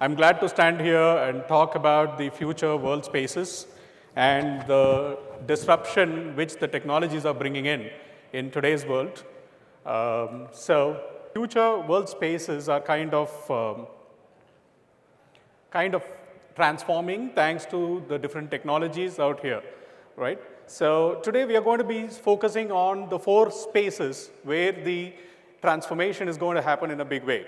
I'm glad to stand here and talk about the future world spaces and the disruption which the technologies are bringing in today's world. Future world spaces are kind of transforming thanks to the different technologies out here, right? So today we are going to be focusing on the 4 spaces where the transformation is going to happen in a big way.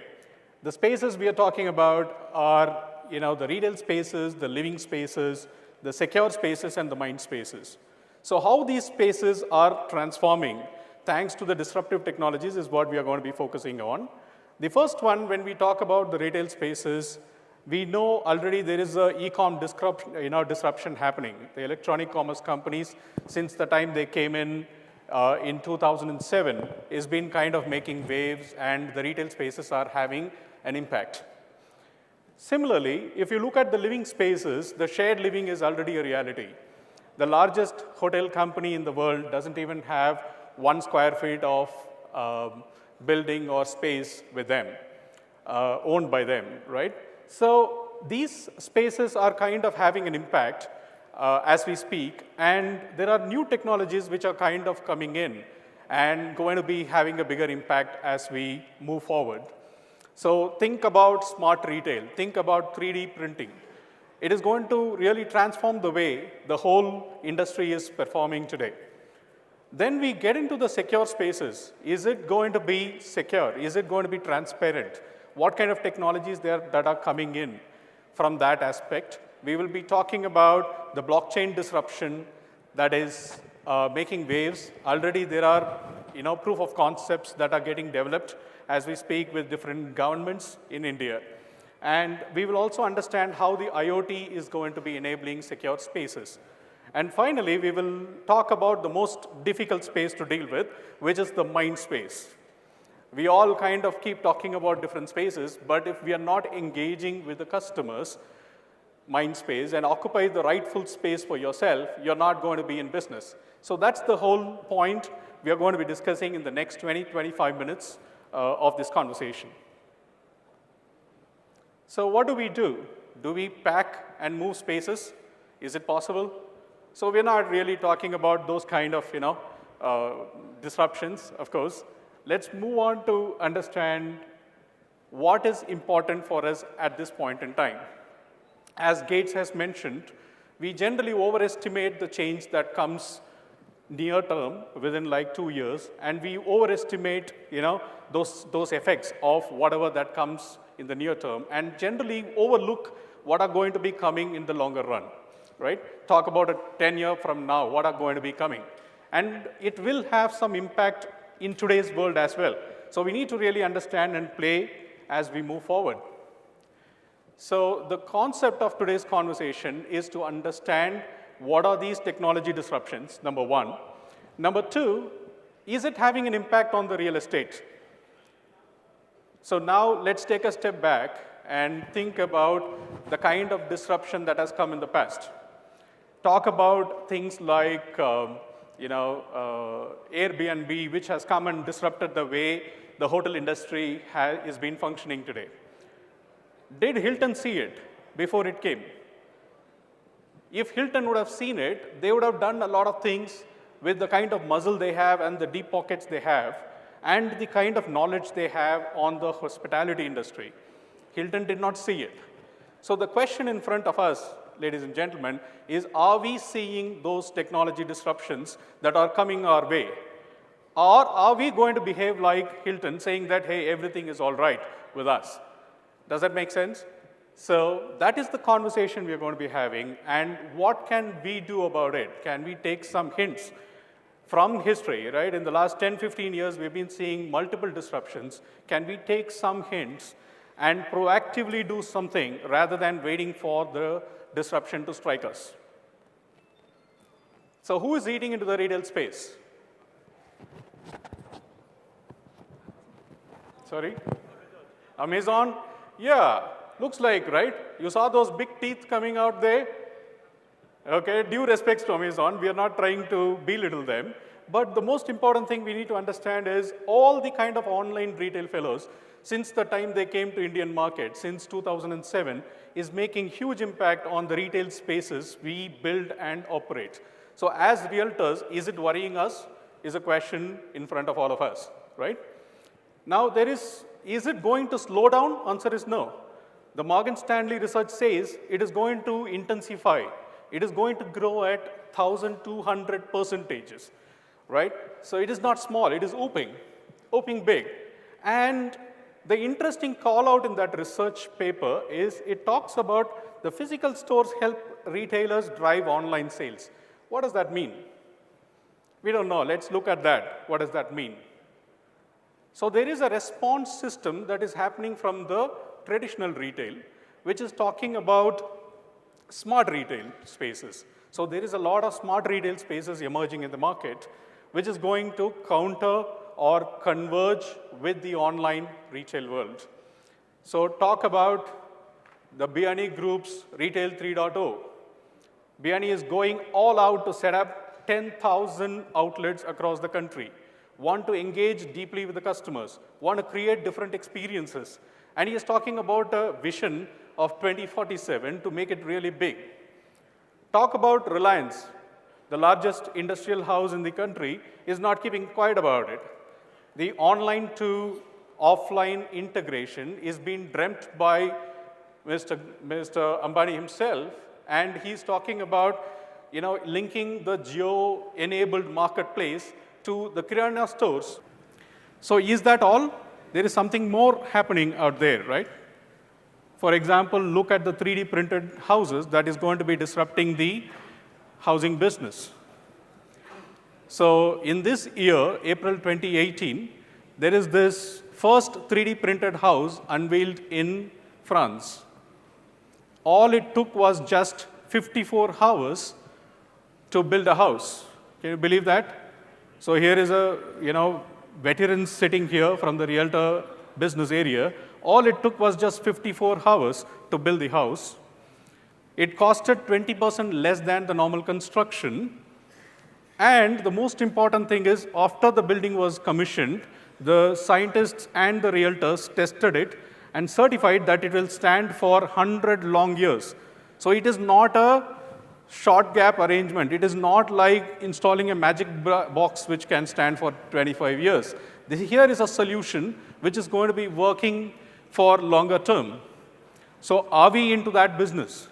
The spaces we are talking about are, the retail spaces, the living spaces, the secure spaces, and the mind spaces. So how these spaces are transforming thanks to the disruptive technologies is what we are going to be focusing on. The first one, when we talk about the retail spaces, we know already there is a e-com disruption happening. The electronic commerce companies, since the time they came in 2007, has been kind of making waves, and the retail spaces are having an impact. Similarly, if you look at the living spaces, the shared living is already a reality. The largest hotel company in the world doesn't even have 1 square feet of building or space with them, owned by them, right? So these spaces are kind of having an impact as we speak, and there are new technologies which are kind of coming in and going to be having a bigger impact as we move forward. So think about smart retail, think about 3D printing. It is going to really transform the way the whole industry is performing today. Then we get into the secure spaces. Is it going to be secure? Is it going to be transparent? What kind of technologies that are coming in from that aspect? We will be talking about the blockchain disruption that is making waves. Already there are proof of concepts that are getting developed as we speak with different governments in India. And we will also understand how the IoT is going to be enabling secure spaces. And finally, we will talk about the most difficult space to deal with, which is the mind space. We all kind of keep talking about different spaces, but if we are not engaging with the customers' mind space and occupy the rightful space for yourself, you're not going to be in business. So that's the whole point we are going to be discussing in the next 20-25 minutes of this conversation. So what do we do? Do we pack and move spaces? Is it possible? So we're not really talking about those kind of disruptions, of course. Let's move on to understand what is important for us at this point in time. As Gates has mentioned, we generally overestimate the change that comes near term, within like 2 years, and we overestimate those effects of whatever that comes in the near term, and generally overlook what are going to be coming in the longer run, right? Talk about a 10-year from now, what are going to be coming. And it will have some impact in today's world as well. So we need to really understand and play as we move forward. So the concept of today's conversation is to understand what are these technology disruptions, number 1. Number 2, is it having an impact on the real estate? So now let's take a step back and think about the kind of disruption that has come in the past. Talk about things like Airbnb, which has come and disrupted the way the hotel industry is been functioning today. Did Hilton see it before it came? If Hilton would have seen it, they would have done a lot of things with the kind of muscle they have and the deep pockets they have and the kind of knowledge they have on the hospitality industry. Hilton did not see it. So the question in front of us, ladies and gentlemen, is are we seeing those technology disruptions that are coming our way? Or are we going to behave like Hilton, saying that, hey, everything is all right with us? Does that make sense? So that is the conversation we are going to be having, and what can we do about it? Can we take some hints from history, right? In the last 10, 15 years, we've been seeing multiple disruptions. Can we take some hints and proactively do something rather than waiting for the disruption to strike us? So who is eating into the retail space? Sorry? Amazon? Yeah, looks like, right? You saw those big teeth coming out there? Okay, due respects to Amazon, we are not trying to belittle them, But the most important thing we need to understand is all the kind of online retail fellows, since the time they came to Indian market, since 2007, is making huge impact on the retail spaces we build and operate. So as realtors, is it worrying us? Is a question in front of all of us, right? Now is it going to slow down? Answer is no. The Morgan Stanley research says it is going to intensify. It is going to grow at 1,200 percentages, right? So it is not small, it is whooping big. And the interesting call out in that research paper is it talks about the physical stores help retailers drive online sales. What does that mean? We don't know. Let's look at that. What does that mean? So there is a response system that is happening from the traditional retail, which is talking about smart retail spaces. So there is a lot of smart retail spaces emerging in the market, which is going to counter or converge with the online retail world. So talk about the Biani Group's Retail 3.0. Biani is going all out to set up 10,000 outlets across the country, want to engage deeply with the customers, want to create different experiences. And he is talking about a vision of 2047 to make it really big. Talk about Reliance, the largest industrial house in the country, is not keeping quiet about it. The online to offline integration is being dreamt by Mr. Ambani himself, and he's talking about linking the geo-enabled marketplace to the Kirana stores. So is that all? There is something more happening out there, right? For example, look at the 3D printed houses that is going to be disrupting the housing business. So in this year, April 2018, there is this first 3D printed house unveiled in France. All it took was just 54 hours to build a house. Can you believe that? So here is a veteran sitting here from the realtor business area. All it took was just 54 hours to build the house. It costed 20% less than the normal construction. And the most important thing is, after the building was commissioned, the scientists and the realtors tested it and certified that it will stand for 100 long years. So it is not a short gap arrangement. It is not like installing a magic box which can stand for 25 years. Here is a solution which is going to be working for longer term. So are we into that business?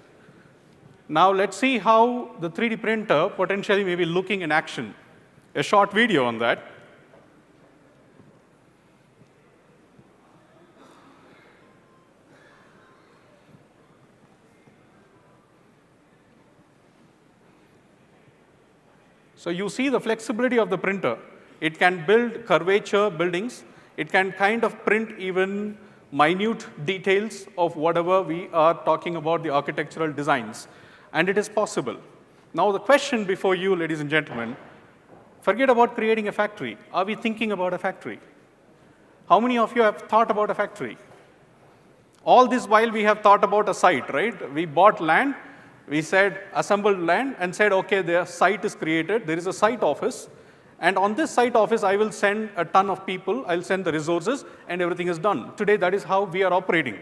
Now let's see how the 3D printer potentially may be looking in action. A short video on that. So you see the flexibility of the printer. It can build curvature buildings. It can kind of print even minute details of whatever we are talking about, the architectural designs. And it is possible. Now the question before you, ladies and gentlemen, forget about creating a factory. Are we thinking about a factory? How many of you have thought about a factory? All this while we have thought about a site, right? We bought land. We said, assembled land and said, okay, the site is created. There is a site office. And on this site office, I will send a ton of people. I'll send the resources, and everything is done. Today, that is how we are operating.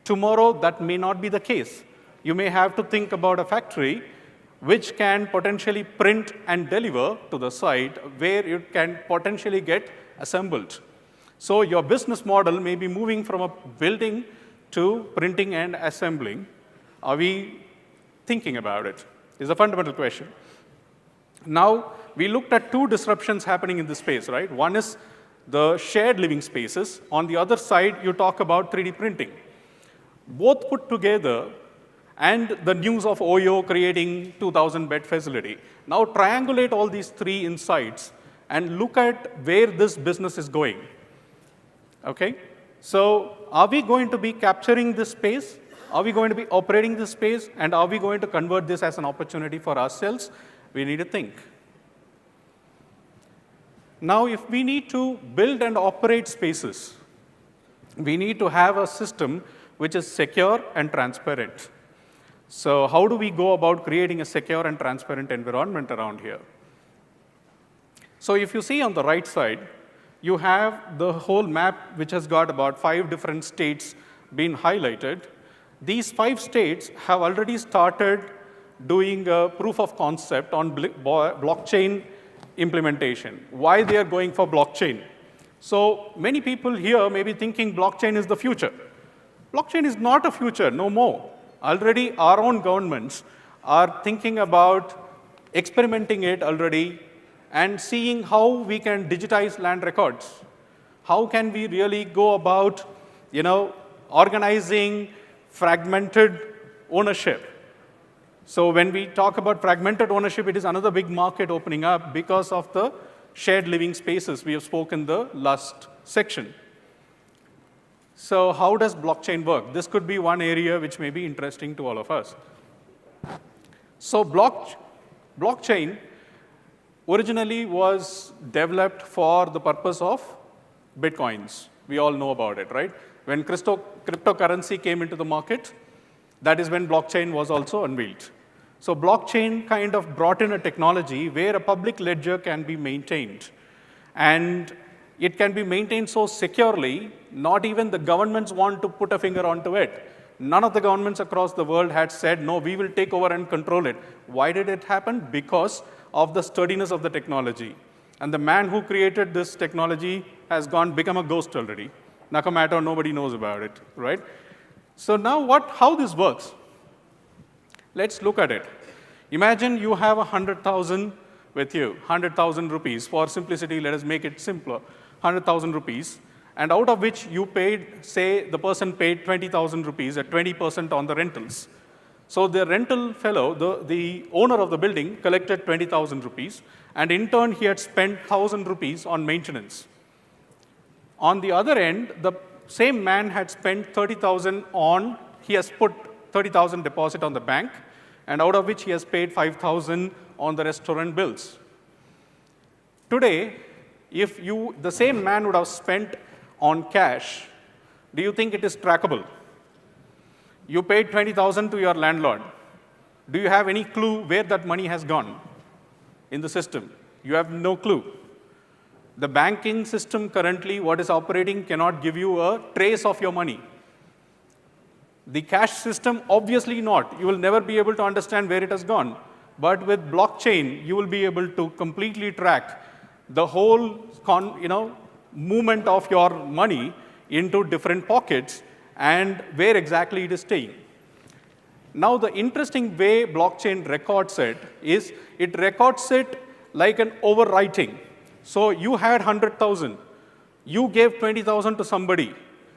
Tomorrow, that may not be the case. You may have to think about a factory which can potentially print and deliver to the site where it can potentially get assembled. So your business model may be moving from a building to printing and assembling. Are we thinking about it? Is a fundamental question. Now, we looked at two disruptions happening in this space, right? One is the shared living spaces. On the other side, you talk about 3D printing. Both put together, and the news of Oyo creating 2,000-bed facility. Now triangulate all these three insights and look at where this business is going. Okay? So are we going to be capturing this space? Are we going to be operating this space? And are we going to convert this as an opportunity for ourselves? We need to think. Now, if we need to build and operate spaces, we need to have a system which is secure and transparent. So how do we go about creating a secure and transparent environment around here? So if you see on the right side, you have the whole map, which has got about 5 different states being highlighted. These 5 states have already started doing a proof of concept on blockchain implementation. Why they are going for blockchain? So many people here may be thinking blockchain is the future. Blockchain is not a future, no more. Already our own governments are thinking about experimenting it already and seeing how we can digitize land records. How can we really go about, organizing fragmented ownership? So when we talk about fragmented ownership, it is another big market opening up because of the shared living spaces we have spoken the last section. So how does blockchain work? This could be one area which may be interesting to all of us. So blockchain originally was developed for the purpose of Bitcoins. We all know about it, right? When cryptocurrency came into the market, that is when blockchain was also unveiled. So blockchain kind of brought in a technology where a public ledger can be maintained. And it can be maintained so securely, not even the governments want to put a finger onto it. None of the governments across the world had said, no, we will take over and control it. Why did it happen? Because of the sturdiness of the technology. And the man who created this technology has become a ghost already. Nakamoto, nobody knows about it, right? So now how this works? Let's look at it. Imagine you have 100,000 with you, 100,000 rupees. For simplicity, let us make it simpler. 100,000 rupees. And out of which you paid, say, the person paid 20,000 rupees at 20% on the rentals. So the rental fellow, the owner of the building, collected 20,000 rupees. And in turn, he had spent 1,000 rupees on maintenance. On the other end, the same man had spent 30,000 he has put 30,000 deposit on the bank, and out of which he has paid 5,000 on the restaurant bills. Today, if the same man would have spent on cash, do you think it is trackable? You paid 20,000 to your landlord. Do you have any clue where that money has gone in the system? You have no clue. The banking system currently, what is operating, cannot give you a trace of your money. The cash system, obviously not. You will never be able to understand where it has gone. But with blockchain, you will be able to completely track the whole movement of your money into different pockets and where exactly it is staying. Now, the interesting way blockchain records it is it records it like an overwriting. So you had 100,000. You gave 20,000 to somebody.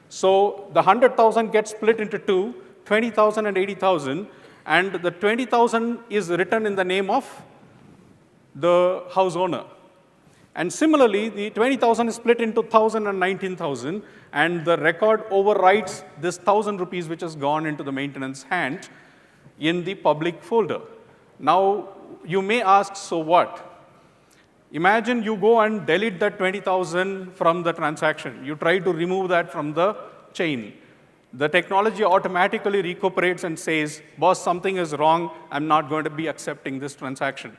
So the 100,000 gets split into two, 20,000 and 80,000, and the 20,000 is written in the name of the house owner. And similarly, the 20,000 is split into 1,000 and 19,000, and the record overwrites this 1,000 rupees which has gone into the maintenance hand in the public folder. Now, you may ask, so what? Imagine you go and delete that 20,000 from the transaction. You try to remove that from the chain. The technology automatically recuperates and says, boss, something is wrong. I'm not going to be accepting this transaction.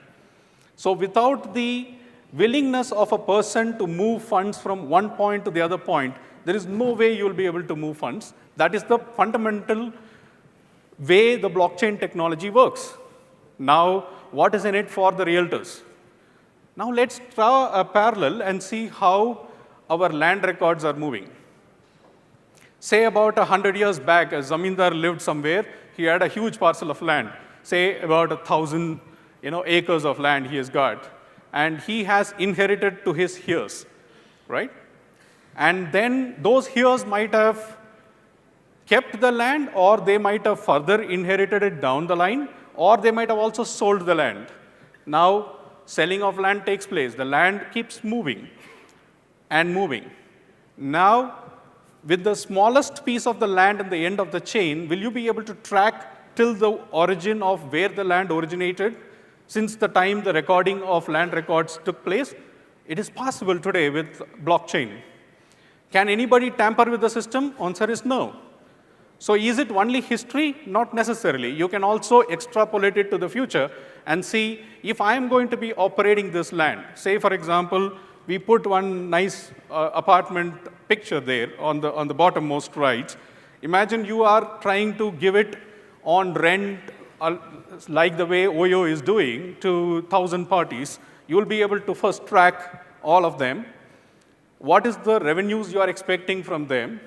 So without the willingness of a person to move funds from one point to the other point, there is no way you will be able to move funds. That is the fundamental way the blockchain technology works. Now, what is in it for the realtors? Now let's draw a parallel and see how our land records are moving. Say about 100 years back, a zamindar lived somewhere. He had a huge parcel of land, say about 1,000 acres of land he has got. And he has inherited to his heirs, right? And then those heirs might have kept the land, or they might have further inherited it down the line, or they might have also sold the land. Now, selling of land takes place. The land keeps moving and moving. Now, with the smallest piece of the land at the end of the chain, will you be able to track till the origin of where the land originated since the time the recording of land records took place? It is possible today with blockchain. Can anybody tamper with the system? Answer is no. So is it only history? Not necessarily. You can also extrapolate it to the future and see if I am going to be operating this land. Say, for example, we put one nice apartment picture there on the bottommost right. Imagine you are trying to give it on rent like the way Oyo is doing to 1,000 parties. You will be able to first track all of them. What is the revenues you are expecting from them?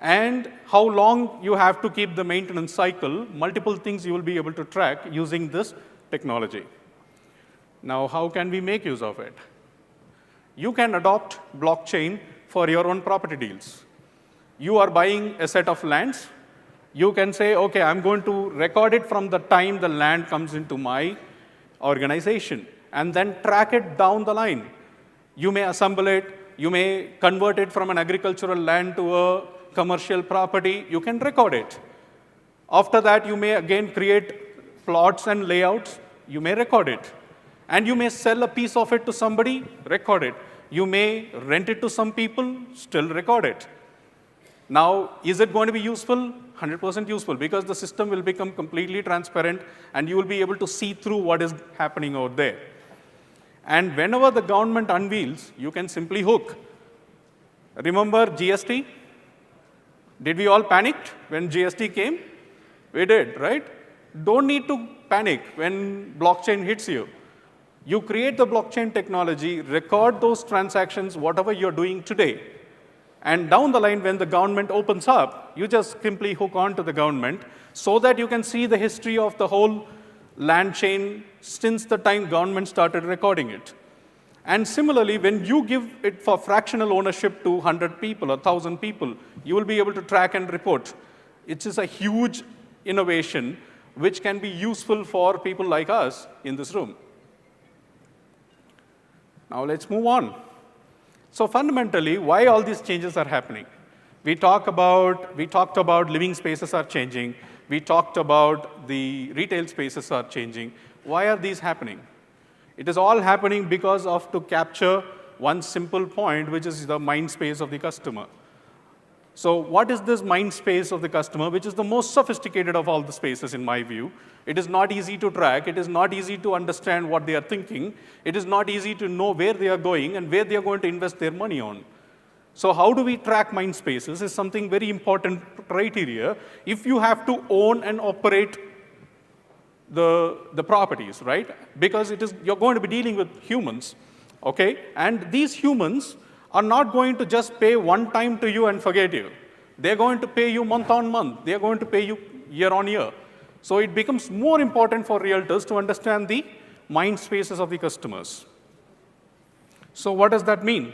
And how long you have to keep the maintenance cycle, multiple things you will be able to track using this technology. Now, how can we make use of it? You can adopt blockchain for your own property deals. You are buying a set of lands. You can say, OK, I'm going to record it from the time the land comes into my organization, and then track it down the line. You may assemble it. You may convert it from an agricultural land to a commercial property. You can record it. After that, you may again create plots and layouts. You may record it. And you may sell a piece of it to somebody, record it. You may rent it to some people, still record it. Now, is it going to be useful? 100% useful, because the system will become completely transparent, and you will be able to see through what is happening out there. And whenever the government unveils, you can simply hook. Remember GST? Did we all panic when GST came? We did, right? Don't need to panic when blockchain hits you. You create the blockchain technology, record those transactions, whatever you're doing today. And down the line, when the government opens up, you just simply hook on to the government so that you can see the history of the whole land chain since the time government started recording it. And similarly, when you give it for fractional ownership to 100 people or 1,000 people, you will be able to track and report. It is a huge innovation which can be useful for people like us in this room. Now let's move on. So fundamentally, why all these changes are happening? We talked about living spaces are changing. We talked about the retail spaces are changing. Why are these happening? It is all happening because of to capture one simple point, which is the mind space of the customer. So what is this mind space of the customer, which is the most sophisticated of all the spaces in my view? It is not easy to track. It is not easy to understand what they are thinking. It is not easy to know where they are going and where they are going to invest their money on. So how do we track mind spaces is something very important criteria if you have to own and operate the properties, right? Because you're going to be dealing with humans, okay? And these humans are not going to just pay one time to you and forget you. They're going to pay you month on month. They're going to pay you year on year. So it becomes more important for realtors to understand the mind spaces of the customers. So what does that mean?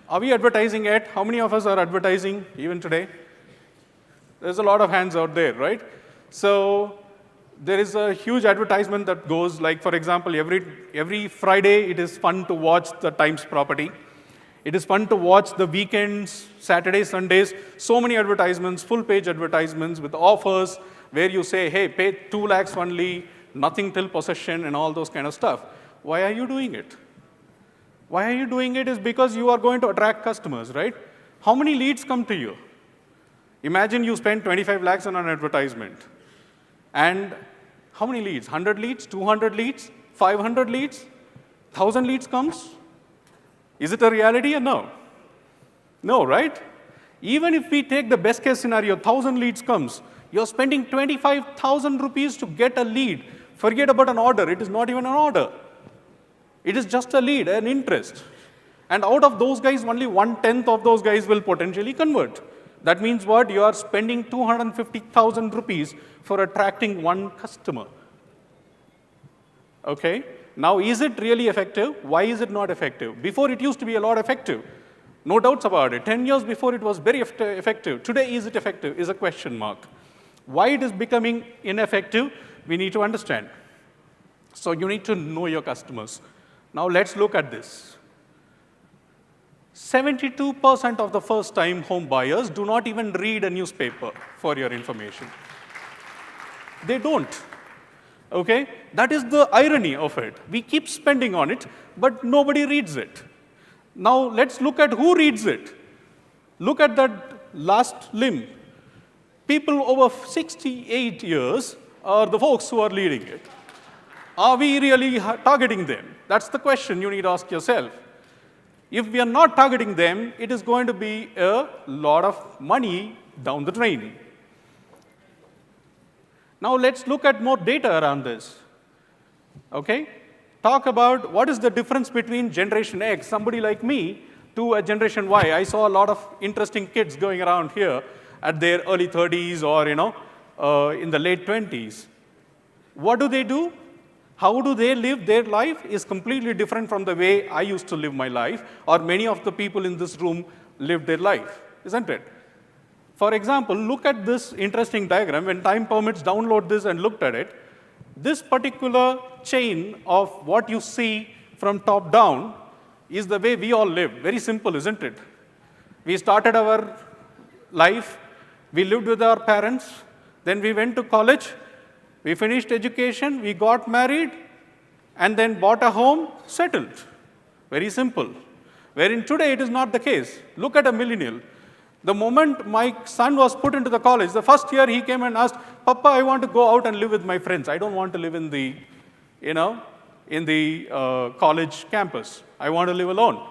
Are we advertising yet? How many of us are advertising even today? There's a lot of hands out there, right? So there is a huge advertisement that goes, like, for example, every Friday, it is fun to watch the Times property. It is fun to watch the weekends, Saturdays, Sundays, so many advertisements, full-page advertisements with offers where you say, hey, pay 2 lakhs only, nothing till possession, and all those kind of stuff. Why are you doing it? Why are you doing it is because you are going to attract customers, right? How many leads come to you? Imagine you spend 25 lakhs on an advertisement. And how many leads? 100 leads, 200 leads, 500 leads, 1,000 leads comes? Is it a reality or no? No, right? Even if we take the best case scenario, 1,000 leads comes, you're spending 25,000 rupees to get a lead. Forget about an order. It is not even an order. It is just a lead, an interest. And out of those guys, only 1/10 of those guys will potentially convert. That means what? You are spending 250,000 rupees for attracting one customer. Okay? Now, is it really effective? Why is it not effective? Before, it used to be a lot effective. No doubts about it. 10 years before, it was very effective. Today, is it effective? Is a question mark. Why it is becoming ineffective, we need to understand. So you need to know your customers. Now, let's look at this. 72% of the first-time home buyers do not even read a newspaper, for your information. They don't. Okay? That is the irony of it. We keep spending on it, but nobody reads it. Now, let's look at who reads it. Look at that last limb. People over 68 years are the folks who are leading it. Are we really targeting them? That's the question you need to ask yourself. If we are not targeting them, it is going to be a lot of money down the drain. Now let's look at more data around this. Okay? Talk about what is the difference between Generation X, somebody like me, to a Generation Y. I saw a lot of interesting kids going around here at their early 30s or in the late 20s. What do? How do they live their life is completely different from the way I used to live my life, or many of the people in this room lived their life, isn't it? For example, look at this interesting diagram. When time permits, download this and look at it. This particular chain of what you see from top down is the way we all live. Very simple, isn't it? We started our life, we lived with our parents, then we went to college, we finished education, we got married, and then bought a home, settled. Very simple. Wherein today it is not the case. Look at a millennial. The moment my son was put into the college, the first year he came and asked, Papa, I want to go out and live with my friends. I don't want to live in the, college campus. I want to live alone.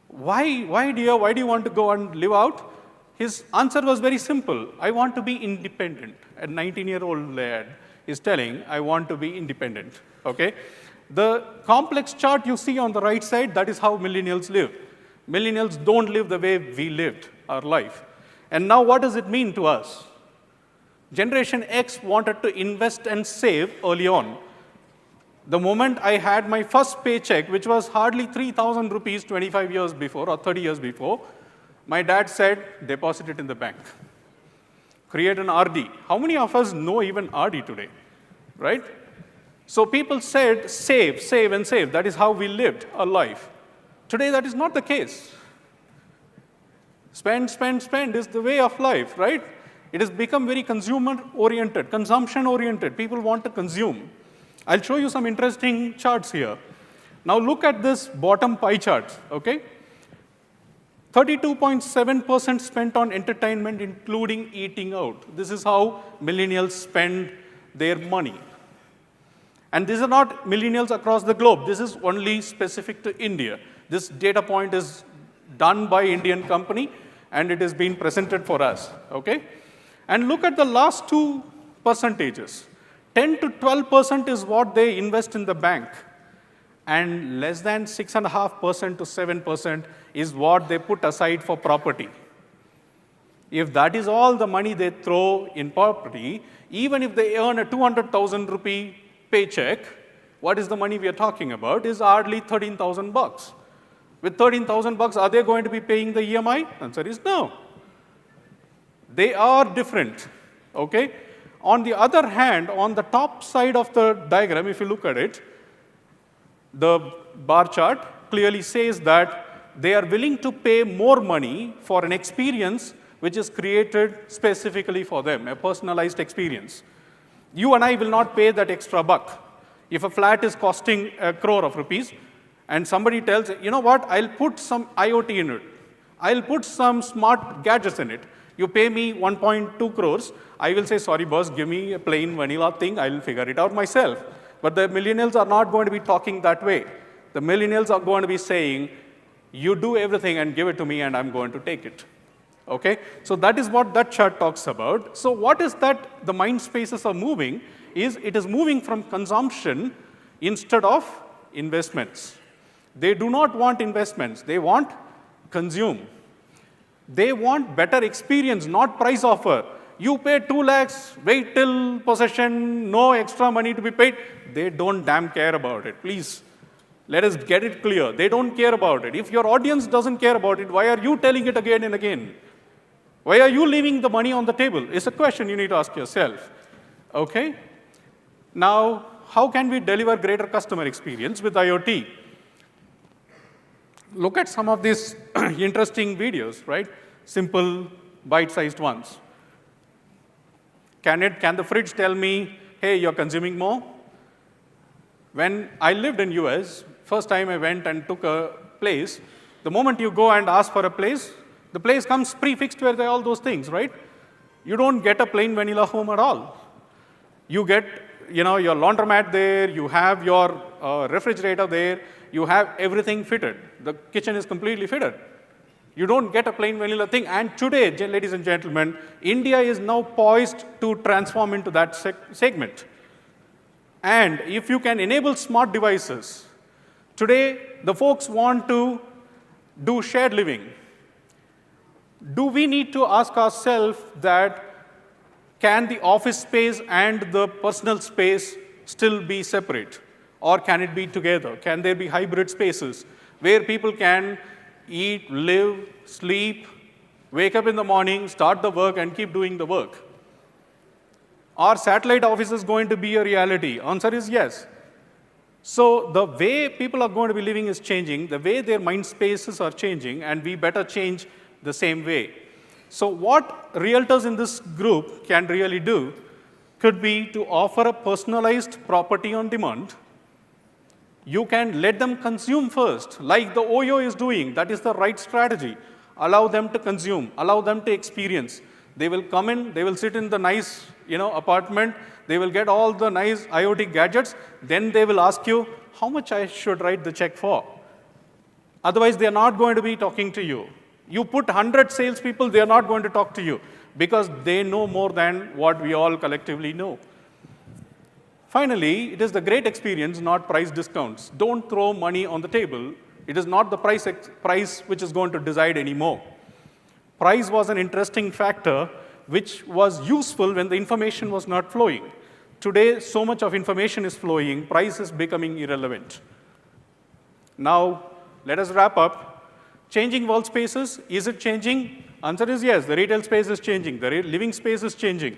Why, dear? Why do you want to go and live out? His answer was very simple. I want to be independent. A 19-year-old lad is telling, I want to be independent. Okay? The complex chart you see on the right side, that is how millennials live. Millennials don't live the way we lived our life. And now what does it mean to us? Generation X wanted to invest and save early on. The moment I had my first paycheck, which was hardly 3,000 rupees 25 years before or 30 years before, my dad said, deposit it in the bank. Create an RD. How many of us know even RD today, right? So people said, save, save, and save. That is how we lived our life. Today, that is not the case. Spend, spend, spend is the way of life, right? It has become very consumer-oriented, consumption-oriented. People want to consume. I'll show you some interesting charts here. Now look at this bottom pie chart, okay? 32.7% spent on entertainment, including eating out. This is how millennials spend their money. And these are not millennials across the globe. This is only specific to India. This data point is done by Indian company, and it is being presented for us, okay? And look at the last two percentages. 10 to 12% is what they invest in the bank, and less than 6.5% to 7% is what they put aside for property. If that is all the money they throw in property, even if they earn a 200,000 rupee paycheck, what is the money we are talking about? Is hardly 13,000 bucks. With 13,000 bucks, are they going to be paying the EMI? Answer is no. They are different, okay? On the other hand, on the top side of the diagram, if you look at it, the bar chart clearly says that they are willing to pay more money for an experience which is created specifically for them, a personalized experience. You and I will not pay that extra buck. If a flat is costing 1 crore of rupees, and somebody tells, you know what, I'll put some IoT in it. I'll put some smart gadgets in it. You pay me 1.2 crores, I will say, sorry boss, give me a plain vanilla thing, I'll figure it out myself. But the millennials are not going to be talking that way. The millennials are going to be saying, you do everything and give it to me and I'm going to take it. Okay? So that is what that chart talks about. So what is that the mind spaces are moving is it is moving from consumption instead of investments. They do not want investments. They want consume. They want better experience, not price offer. You pay 2 lakhs, wait till possession, no extra money to be paid. They don't damn care about it. Please, let us get it clear. They don't care about it. If your audience doesn't care about it, why are you telling it again and again? Why are you leaving the money on the table? It's a question you need to ask yourself. Okay? Now, how can we deliver greater customer experience with IoT? Look at some of these interesting videos, right? Simple, bite-sized ones. Can the fridge tell me, hey, you're consuming more? When I lived in US, first time I went and took a place, the moment you go and ask for a place, the place comes prefixed with all those things, right? You don't get a plain vanilla home at all. You get your laundromat there, you have your refrigerator there, you have everything fitted. The kitchen is completely fitted. You don't get a plain vanilla thing. And today, ladies and gentlemen, India is now poised to transform into that segment. And if you can enable smart devices, today the folks want to do shared living. Do we need to ask ourselves that can the office space and the personal space still be separate? Or can it be together? Can there be hybrid spaces where people can eat, live, sleep, wake up in the morning, start the work, and keep doing the work? Are satellite offices going to be a reality? Answer is yes. So the way people are going to be living is changing, the way their mind spaces are changing, and we better change the same way. So what realtors in this group can really do could be to offer a personalized property on demand. You can let them consume first, like the OYO is doing. That is the right strategy. Allow them to consume, allow them to experience. They will come in, they will sit in the nice apartment, they will get all the nice IoT gadgets, then they will ask you how much I should write the check for. Otherwise, they are not going to be talking to you. You put 100 salespeople, they are not going to talk to you because they know more than what we all collectively know. Finally, it is the great experience, not price discounts. Don't throw money on the table. It is not the price which is going to decide anymore. Price was an interesting factor which was useful when the information was not flowing. Today, so much of information is flowing, price is becoming irrelevant. Now, let us wrap up. Changing world spaces, is it changing? Answer is yes, the retail space is changing, the living space is changing.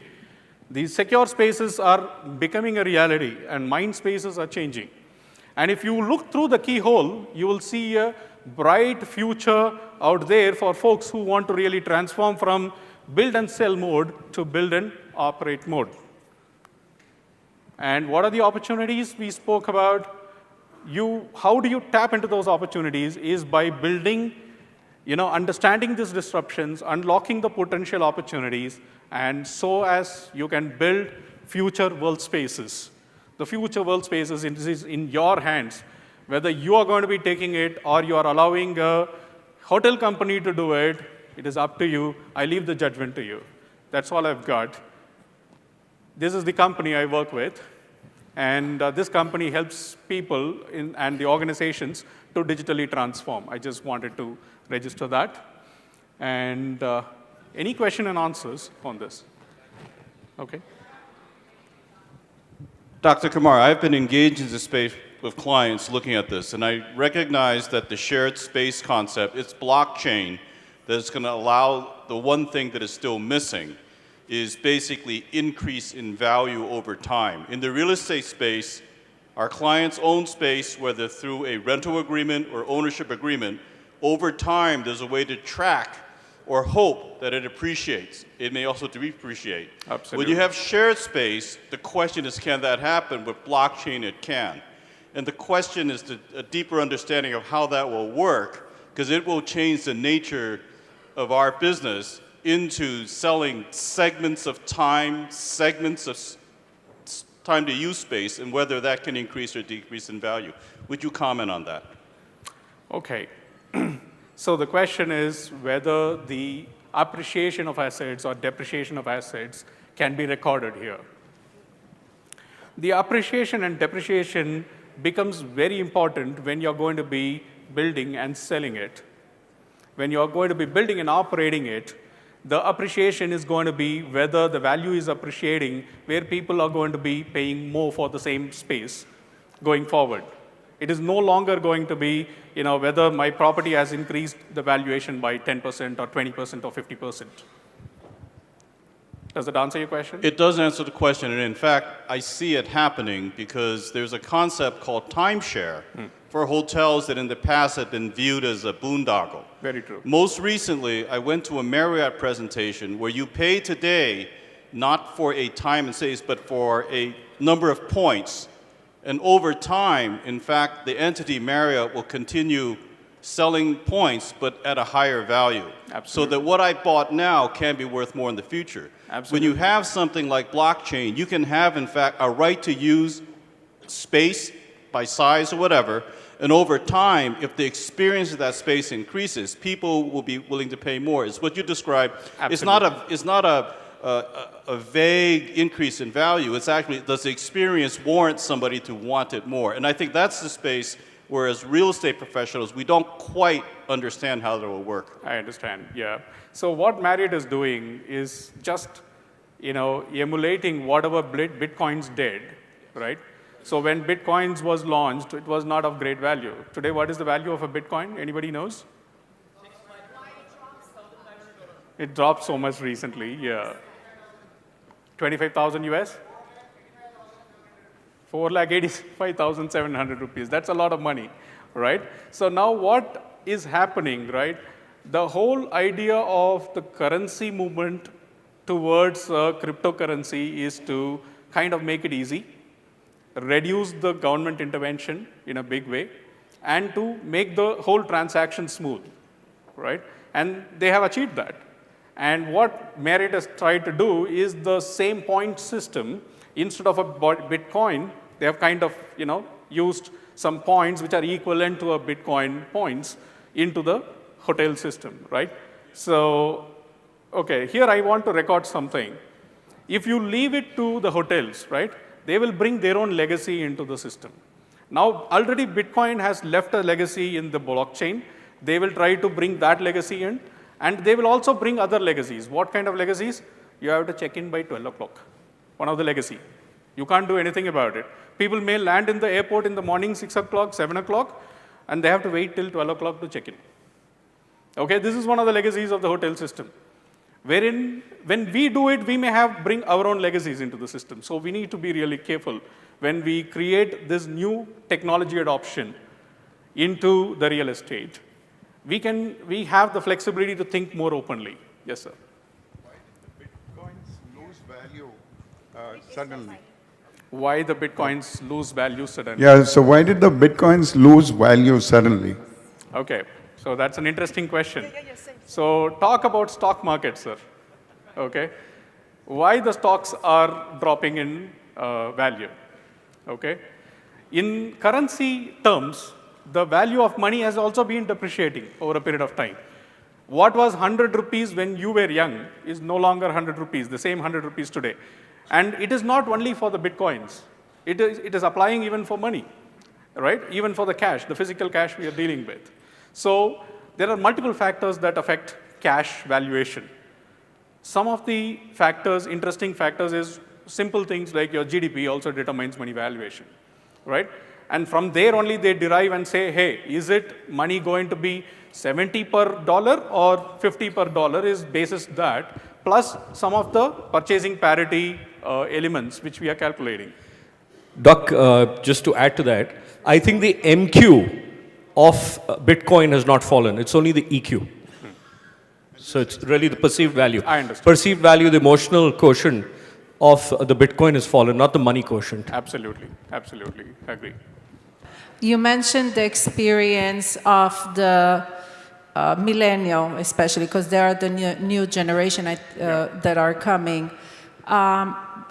These secure spaces are becoming a reality, and mind spaces are changing. And if you look through the keyhole, you will see a bright future out there for folks who want to really transform from build and sell mode to build and operate mode. And what are the opportunities we spoke about? How do you tap into those opportunities is by building, understanding these disruptions, unlocking the potential opportunities, and so as you can build future world spaces. The future world spaces is in your hands. Whether you are going to be taking it or you are allowing a hotel company to do it, it is up to you. I leave the judgment to you. That's all I've got. This is the company I work with. And this company helps people and the organizations to digitally transform. I just wanted to register that. And any question and answers on this? OK. Dr. Kumar, I've been engaged in this space with clients looking at this, and I recognize that the shared space concept, it's blockchain, that is going to allow the one thing that is still missing is basically increase in value over time. In the real estate space, our clients own space, whether through a rental agreement or ownership agreement. Over time, there's a way to track or hope that it appreciates. It may also depreciate. Absolutely. When you have shared space, the question is, can that happen? With blockchain, it can. And the question is a deeper understanding of how that will work, because it will change the nature of our business into selling segments of time, segments of time to use space, and whether that can increase or decrease in value. Would you comment on that? OK. So the question is whether the appreciation of assets or depreciation of assets can be recorded here. The appreciation and depreciation becomes very important when you're going to be building and selling it. When you're going to be building and operating it, the appreciation is going to be whether the value is appreciating, where people are going to be paying more for the same space going forward. It is no longer going to be, whether my property has increased the valuation by 10% or 20% or 50%. Does that answer your question? It does answer the question, and in fact, I see it happening because there's a concept called timeshare for hotels that in the past had been viewed as a boondoggle. Very true. Most recently, I went to a Marriott presentation where you pay today not for a time and space, but for a number of points. And over time, in fact, the entity Marriott will continue selling points, but at a higher value. Absolutely. So that what I bought now can be worth more in the future. Absolutely. When you have something like blockchain, you can have, in fact, a right to use space by size or whatever, and over time, if the experience of that space increases, people will be willing to pay more. It's what you described. Absolutely. It's not a vague increase in value. It's actually, does the experience warrant somebody to want it more? And I think that's the space where, as real estate professionals, we don't quite understand how that will work. I understand, yeah. So what Marriott is doing is just, emulating whatever Bitcoins did, right? So when Bitcoins was launched, it was not of great value. Today, what is the value of a Bitcoin? Anybody knows? It dropped so much recently, yeah. 25,000 US? 4,85,700 rupees. That's a lot of money, right? So now what is happening, right? The whole idea of the currency movement towards cryptocurrency is to kind of make it easy, reduce the government intervention in a big way, and to make the whole transaction smooth, right? And they have achieved that. And what Marriott has tried to do is the same point system. Instead of a Bitcoin, they have kind of, used some points which are equivalent to a Bitcoin points into the hotel system, right? So, okay, here I want to record something. If you leave it to the hotels, right, they will bring their own legacy into the system. Now, already Bitcoin has left a legacy in the blockchain. They will try to bring that legacy in, and they will also bring other legacies. What kind of legacies? You have to check in by 12 o'clock, one of the legacy. You can't do anything about it. People may land in the airport in the morning, 6 o'clock, 7 o'clock, and they have to wait till 12 o'clock to check in. Okay, this is one of the legacies of the hotel system, wherein when we do it, we may bring our own legacies into the system. So we need to be really careful when we create this new technology adoption into the real estate. We have the flexibility to think more openly. Yes, sir. Why did the Bitcoins lose value suddenly? Why the Bitcoins lose value suddenly? Yeah, so why did the Bitcoins lose value suddenly? Okay, so that's an interesting question. So talk about stock market, sir. Okay, why the stocks are dropping in value? Okay, in currency terms, the value of money has also been depreciating over a period of time. What was 100 rupees when you were young is no longer 100 rupees, the same 100 rupees today. And it is not only for the Bitcoins. It is applying even for money, right? Even for the cash, the physical cash we are dealing with. So there are multiple factors that affect cash valuation. Some of the factors, interesting factors, is simple things like your GDP also determines money valuation, right? And from there only they derive and say, hey, is it money going to be 70 per dollar or 50 per dollar is basis that, plus some of the purchasing parity elements which we are calculating. Doc, just to add to that, I think the MQ of Bitcoin has not fallen. It's only the EQ. So it's really the perceived value. I understand. Perceived value, the emotional quotient of the Bitcoin has fallen, not the money quotient. Absolutely, absolutely, I agree. You mentioned the experience of the millennial, especially because they are the new generation that are coming.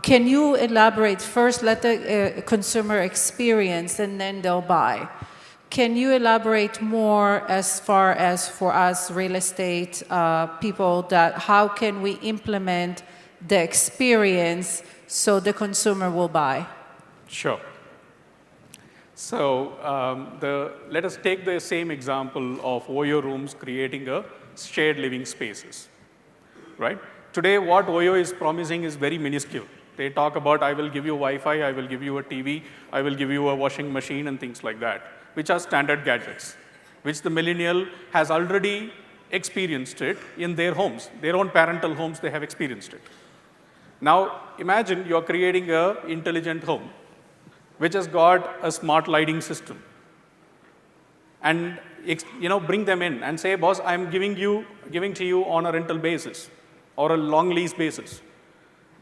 Can you elaborate? First, let the consumer experience, and then they'll buy. Can you elaborate more as far as for us real estate people that how can we implement the experience so the consumer will buy? Sure. So let us take the same example of OYO rooms creating a shared living spaces, right? Today, what OYO is promising is very minuscule. They talk about, I will give you Wi-Fi, I will give you a TV, I will give you a washing machine and things like that, which are standard gadgets, which the millennial has already experienced it in their homes, their own parental homes, they have experienced it. Now, imagine you're creating an intelligent home, which has got a smart lighting system. And bring them in and say, boss, I'm giving to you on a rental basis or a long lease basis.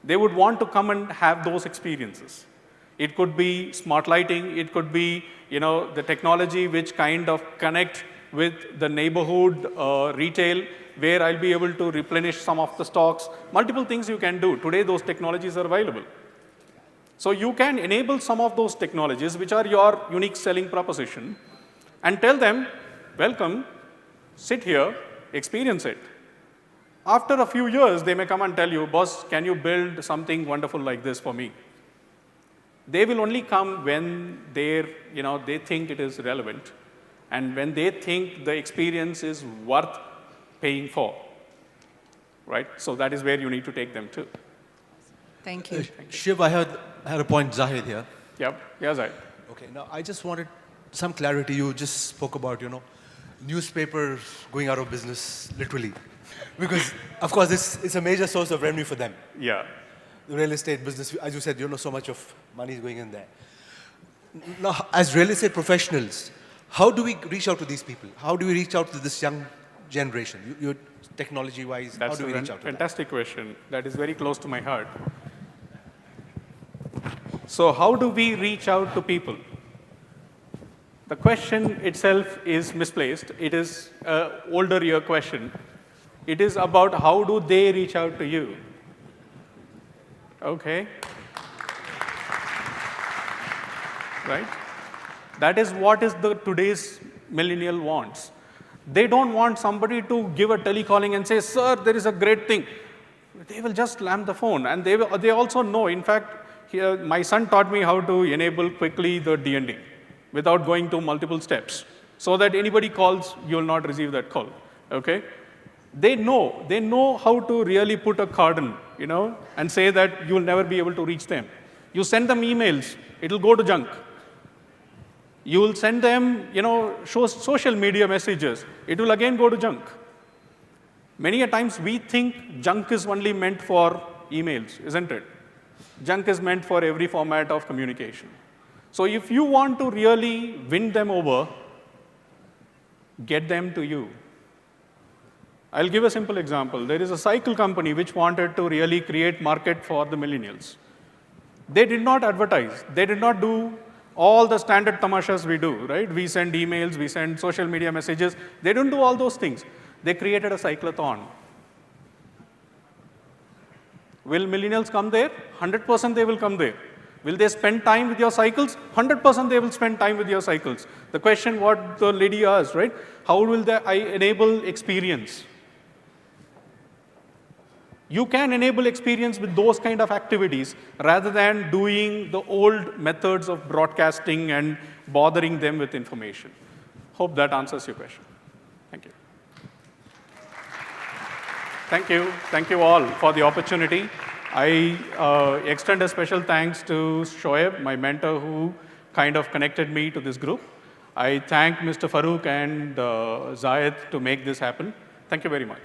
They would want to come and have those experiences. It could be smart lighting, it could be the technology which kind of connect with the neighborhood retail, where I'll be able to replenish some of the stocks. Multiple things you can do. Today, those technologies are available. So you can enable some of those technologies, which are your unique selling proposition, and tell them, welcome, sit here, experience it. After a few years, they may come and tell you, boss, can you build something wonderful like this for me? They will only come when they think it is relevant and when they think the experience is worth paying for, right? So that is where you need to take them to. Thank you. Shiv, I had a point, Zahid here. Yep, yeah, Zahid. Okay, now I just wanted some clarity. You just spoke about, newspapers going out of business, literally. Because, of course, it's a major source of revenue for them. Yeah. The real estate business, as you said, so much of money is going in there. Now, as real estate professionals, how do we reach out to these people? How do we reach out to this young generation? You technology-wise, how do we reach out to them? Fantastic question. That is very close to my heart. So how do we reach out to people? The question itself is misplaced. It is an older year question. It is about how do they reach out to you? Okay. Right? That is what is today's millennial wants. They don't want somebody to give a telecalling and say, sir, there is a great thing. They will just slam the phone. And they also know, in fact, here, my son taught me how to enable quickly the D&D without going to multiple steps, so that anybody calls, you will not receive that call. Okay? They know how to really put a cordon, and say that you will never be able to reach them. You send them emails, it will go to junk. You will send them, social media messages, it will again go to junk. Many a times we think junk is only meant for emails, isn't it? Junk is meant for every format of communication. So if you want to really win them over, get them to you. I'll give a simple example. There is a cycle company which wanted to really create market for the millennials. They did not advertise. They did not do all the standard tamashas we do, right? We send emails, we send social media messages. They don't do all those things. They created a cyclathon. Will millennials come there? 100% they will come there. Will they spend time with your cycles? 100% they will spend time with your cycles. The question what the lady asked, right? How will I enable experience? You can enable experience with those kind of activities rather than doing the old methods of broadcasting and bothering them with information. Hope that answers your question. Thank you. Thank you. Thank you all for the opportunity. I extend a special thanks to Shoaib, my mentor, who kind of connected me to this group. I thank Mr. Farooq and Zayed to make this happen. Thank you very much.